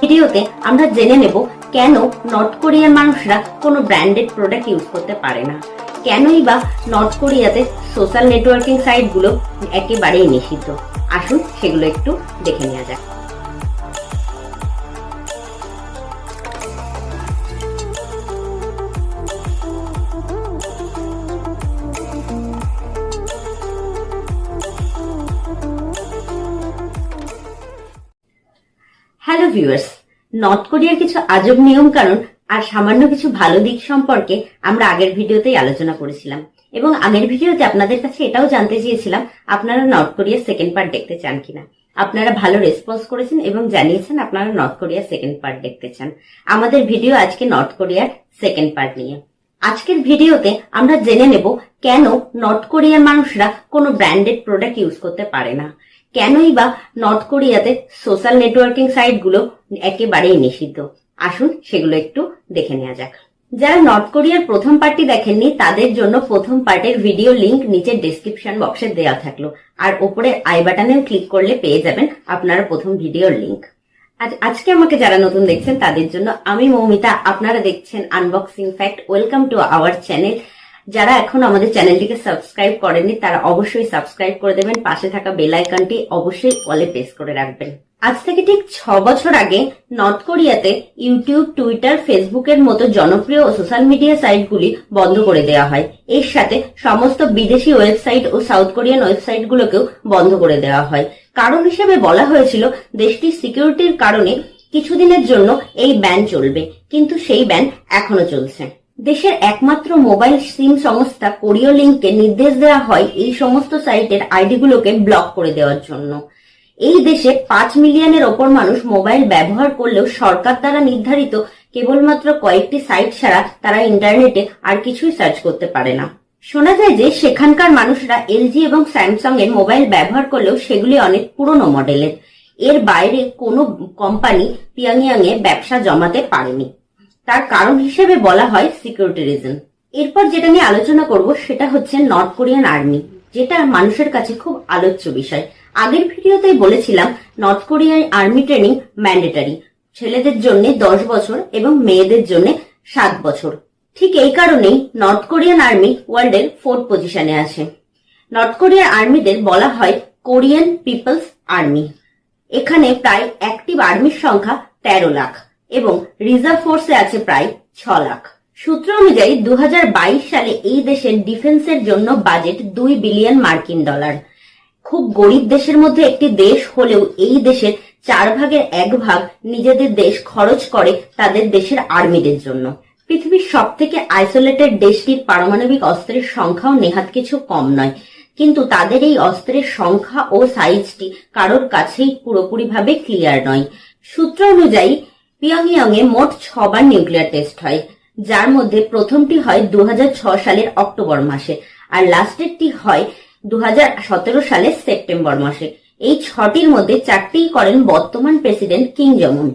ভিডিওতে আমরা জেনে নেব কেন নর্থ কোরিয়ার মানুষরা কোনো ব্র্যান্ডেড প্রোডাক্ট ইউজ করতে পারে না, কেনই বা নর্থ কোরিয়াতে সোশ্যাল নেটওয়ার্কিং সাইটগুলো একেবারেই নিষিদ্ধ। আসুন সেগুলো একটু দেখে নেওয়া যাক। হ্যালো ভিউয়ার্স, নর্থ কোরিয়ার কিছু আজব নিয়ম কানুন আর সামান্য কিছু ভালো দিক সম্পর্কে আমরা আগের ভিডিওতেই আলোচনা করেছিলাম এবং আগের ভিডিওতে আপনাদের কাছে এটাও জানতে চেয়েছিলাম আপনারা নর্থ কোরিয়ার সেকেন্ড পার্ট দেখতে চান কিনা। আপনারা ভালো রেসপন্স করেছেন এবং জানিয়েছেন আপনারা নর্থ কোরিয়ার সেকেন্ড পার্ট দেখতে চান। আমাদের ভিডিও আজকে নর্থ কোরিয়ার সেকেন্ড পার্ট নিয়ে। আজকের ভিডিওতে আমরা জেনে নেব কেন নর্থ কোরিয়ার মানুষরা কোনো ব্র্যান্ডেড প্রোডাক্ট ইউজ করতে পারে না, কেনই বা নর্থ কোরিয়াতে সোশ্যাল নেটওয়ার্কিং সাইটগুলো একেবারেই নিষিদ্ধ। আসুন সেগুলো একটু দেখে নেওয়া যাক। যারা নর্থ কোরিয়ার প্রথম পার্টটি দেখেননি তাদের জন্য প্রথম পার্টের ভিডিও লিংক নিচের ডেসক্রিপশন বক্সে দেওয়া থাকলো, আর ওপরে আই বাটনেও ক্লিক করলে পেয়ে যাবেন আপনারা প্রথম ভিডিওর লিংক। আজকে আমাকে যারা নতুন দেখছেন তাদের জন্য আমি মৌমিতা, আপনারা দেখছেন unboxing fact. Welcome to our channel. যারা এখন আমাদের চ্যানেলটিকে সাবস্ক্রাইব করেননি তারা অবশ্যই সাবস্ক্রাইব করে দেবেন, পাশে থাকা বেল আইকনটি অবশ্যই অলে প্রেস করে রাখবেন। আজ থেকে ঠিক 6 বছর আগে নর্থ কোরিয়াতে ইউটিউব, টুইটার, ফেসবুকের মতো জনপ্রিয় সোশ্যাল মিডিয়া সাইটগুলি বন্ধ করে দেওয়া হয়। এর সাথে সমস্ত বিদেশি ওয়েবসাইট ও সাউথ কোরিয়ান ওয়েবসাইটগুলোকেও বন্ধ করে দেওয়া হয়। কারণ হিসেবে বলা হয়েছিল দেশটির সিকিউরিটির কারণে কিছুদিনের জন্য এই ব্যান চলবে, কিন্তু সেই ব্যান এখনো চলছে। দেশের একমাত্র মোবাইল সিম সংস্থা কোরিয় লিংককে নির্দেশ দেওয়া হয় এই সমস্ত সাইটের আইডিগুলোকে ব্লক করে দেওয়ার জন্য। এই দেশে 5 মিলিয়নের ওপর মানুষ মোবাইল ব্যবহার করলেও সরকার দ্বারা নির্ধারিত কেবলমাত্র কয়েকটি সাইট ছাড়া তারা ইন্টারনেটে আর কিছুই সার্চ করতে পারে না। শোনা যায় যে সেখানকার মানুষরা এলজি এবং স্যামসাং এর মোবাইল ব্যবহার করলেও সেগুলি অনেক পুরনো মডেলের। এর বাইরে কোনো কোম্পানি পিয়ংইয়ং এ ব্যবসা জমাতে পারেনি। তার কারণ হিসেবে বলা হয় সিকিউরিটি রিজন। এরপর যেটা নিয়ে আলোচনা করব সেটা হচ্ছে নর্থ কোরিয়ান আর্মি, যেটা মানুষের কাছে খুব আলোচ্য বিষয়। আগের ভিডিওতেই বলেছিলাম নর্থ কোরিয়ার আর্মি ট্রেনিং ম্যান্ডেটরি, ছেলেদের জন্য 10 বছর এবং মেয়েদের জন্য 7 বছর। ঠিক এই কারণেই নর্থ কোরিয়ান আর্মি ওয়ার্ল্ডের 4th পজিশনে আছে। নর্থ কোরিয়ার আর্মিদের বলা হয় কোরিয়ান পিপলস আর্মি। এখানে প্রায় অ্যাক্টিভ আর্মির সংখ্যা 13 লাখ এবং রিজার্ভ ফোর্সে আছে প্রায় 6 লাখ। সূত্র অনুযায়ী 2022 সালে এই দেশের ডিফেন্সের জন্য বাজেট 2 বিলিয়ন মার্কিন ডলার। খুব গরিব দেশের মধ্যে একটি দেশ হলেও এই দেশের 4 ভাগের 1 ভাগ নিজেদের দেশ খরচ করে তাদের দেশের আর্মিদের জন্য। পৃথিবীর সব থেকে আইসোলেটেড দেশটির পারমাণবিক অস্ত্রের সংখ্যাও নেহাত কিছু কম নয়, কিন্তু তাদের এই অস্ত্রের সংখ্যা ও সাইজটি কারোর কাছেই পুরোপুরিভাবে ক্লিয়ার নয়। সূত্র অনুযায়ী পিয়ংইয়ং এ মোট 6 বার নিউক্লিয়ার টেস্ট হয়, যার মধ্যে প্রথমটি হয় 2006 সালের অক্টোবর মাসে আর লাস্টেরটি হয় 2017 সালের সেপ্টেম্বর মাসে। এই 6টির মধ্যে 4টিই করেন বর্তমান প্রেসিডেন্ট কিম জং উন।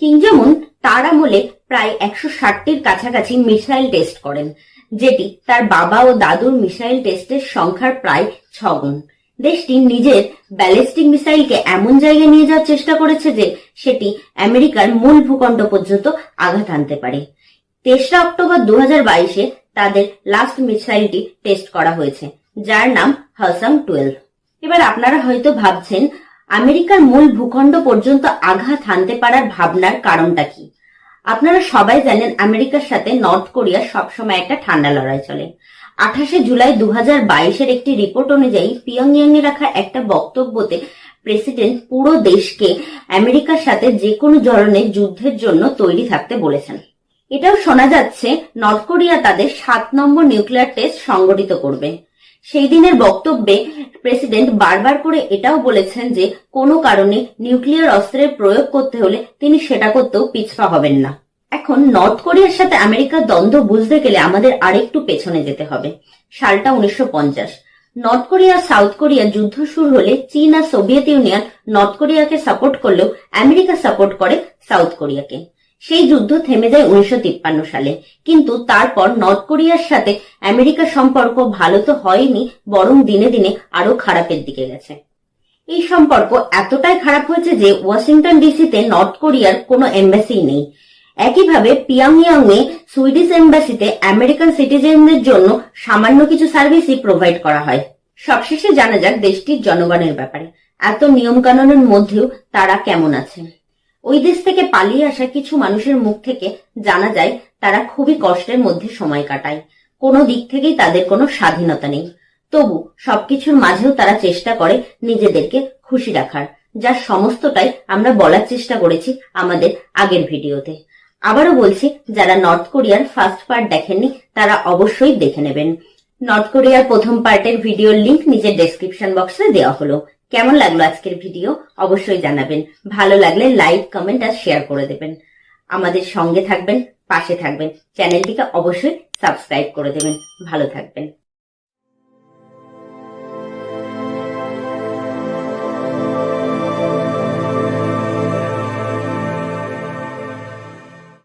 কিম জং উন তার আমলে প্রায় 160টির কাছাকাছি মিসাইল টেস্ট করেন, যেটি তার বাবা ও দাদুর মিসাইল টেস্টের সংখ্যার প্রায় 6 গুণ। দেশটি নিজের ব্যালিস্টিক মিসাইলকে এমন জায়গায় নিয়ে যাওয়ার চেষ্টা করেছে যে সেটি আমেরিকার মূল ভূখণ্ড পর্যন্ত আঘাত আনতে পারে। 3 অক্টোবর 2022-এ তাদের লাস্ট মিসাইলটি টেস্ট করা হয়েছে, যার নাম হসাং-12। এবার আপনারা হয়তো ভাবছেন আমেরিকার মূল ভূখণ্ড পর্যন্ত আঘাত হানতে পারার ভাবনার কারণটা কি। আপনারা সবাই জানেন আমেরিকার সাথে নর্থ কোরিয়ার সবসময় একটা ঠান্ডা লড়াই চলে। 28 জুলাই 2022-এর একটি রিপোর্ট অনুযায়ী পিয়ংইয়ং এ রাখা একটা বক্তব্যতে প্রেসিডেন্ট পুরো দেশকে আমেরিকার সাথে যে কোনো ধরনের যুদ্ধের জন্য তৈরি থাকতে বলেছেন। এটাও শোনা যাচ্ছে নর্থ কোরিয়া তাদের 7 নম্বর নিউক্লিয়ার টেস্ট সংগঠিত করবে। সেই দিনের বক্তব্যে প্রেসিডেন্ট বারবার করে এটাও বলেছেন যে কোনো কারণে নিউক্লিয়ার অস্ত্রের প্রয়োগ করতে হলে তিনি সেটা করতেও পিছপা হবেন না। এখন নর্থ কোরিয়ার সাথে আমেরিকার দ্বন্দ্ব বুঝতে গেলে আমাদের আরেকটু পেছনে যেতে হবে। সালটা 1950। নর্থ কোরিয়া সাউথ কোরিয়া যুদ্ধ শুরু হলে চীন আর সোভিয়েত ইউনিয়ন নর্থ কোরিয়াকে সাপোর্ট করলেও আমেরিকা সাপোর্ট করে সাউথ কোরিয়াকে। সেই যুদ্ধ থেমে যায় 1953 সালে, কিন্তু তারপর নর্থ কোরিয়ার সাথে আমেরিকার সম্পর্ক ভালো তো হয়নি, বরং দিনে দিনে আরো খারাপের দিকে গেছে। এই সম্পর্ক এতটাই খারাপ হয়েছে যে ওয়াশিংটন ডিসিতে নর্থ কোরিয়ার কোনো এম্বাসি নেই। একইভাবে পিয়ংইয়ং এ সুইডিশ এম্বাসিতে আমেরিকান সিটিজেনদের জন্য সামান্য কিছু সার্ভিসই প্রোভাইড করা হয়। সবশেষে জানা যাক দেশটির জনগণের ব্যাপারে। এত নিয়ম কানুনের মধ্যেও তারা কেমন আছে। ওই দেশ থেকে পালিয়ে আসা কিছু মানুষের মুখ থেকে জানা যায় তারা খুবই কষ্টের মধ্যে সময় কাটায়। কোনো দিক থেকেই তাদের কোনো স্বাধীনতা নেই। তবু সবকিছুর মাঝেও তারা চেষ্টা করে নিজেদেরকে খুশি রাখার, যার সমস্তটাই আমরা বলার চেষ্টা করেছি আমাদের আগের ভিডিওতে। আবারও বলছি, যারা নর্থ কোরিয়ার ফার্স্ট পার্ট দেখেননি তারা অবশ্যই দেখে নেবেন। নর্থ কোরিয়ার প্রথম পার্টের ভিডিওর লিংক নিচের ডেসক্রিপশন বক্সে দেওয়া হলো। কেমন লাগলো আজকের ভিডিও অবশ্যই জানাবেন। ভালো লাগলে লাইক, কমেন্ট আর শেয়ার করে দেবেন। আমাদের সঙ্গে থাকবেন, পাশে থাকবেন, চ্যানেলটিকে অবশ্যই সাবস্ক্রাইব করে দেবেন। ভালো থাকবেন।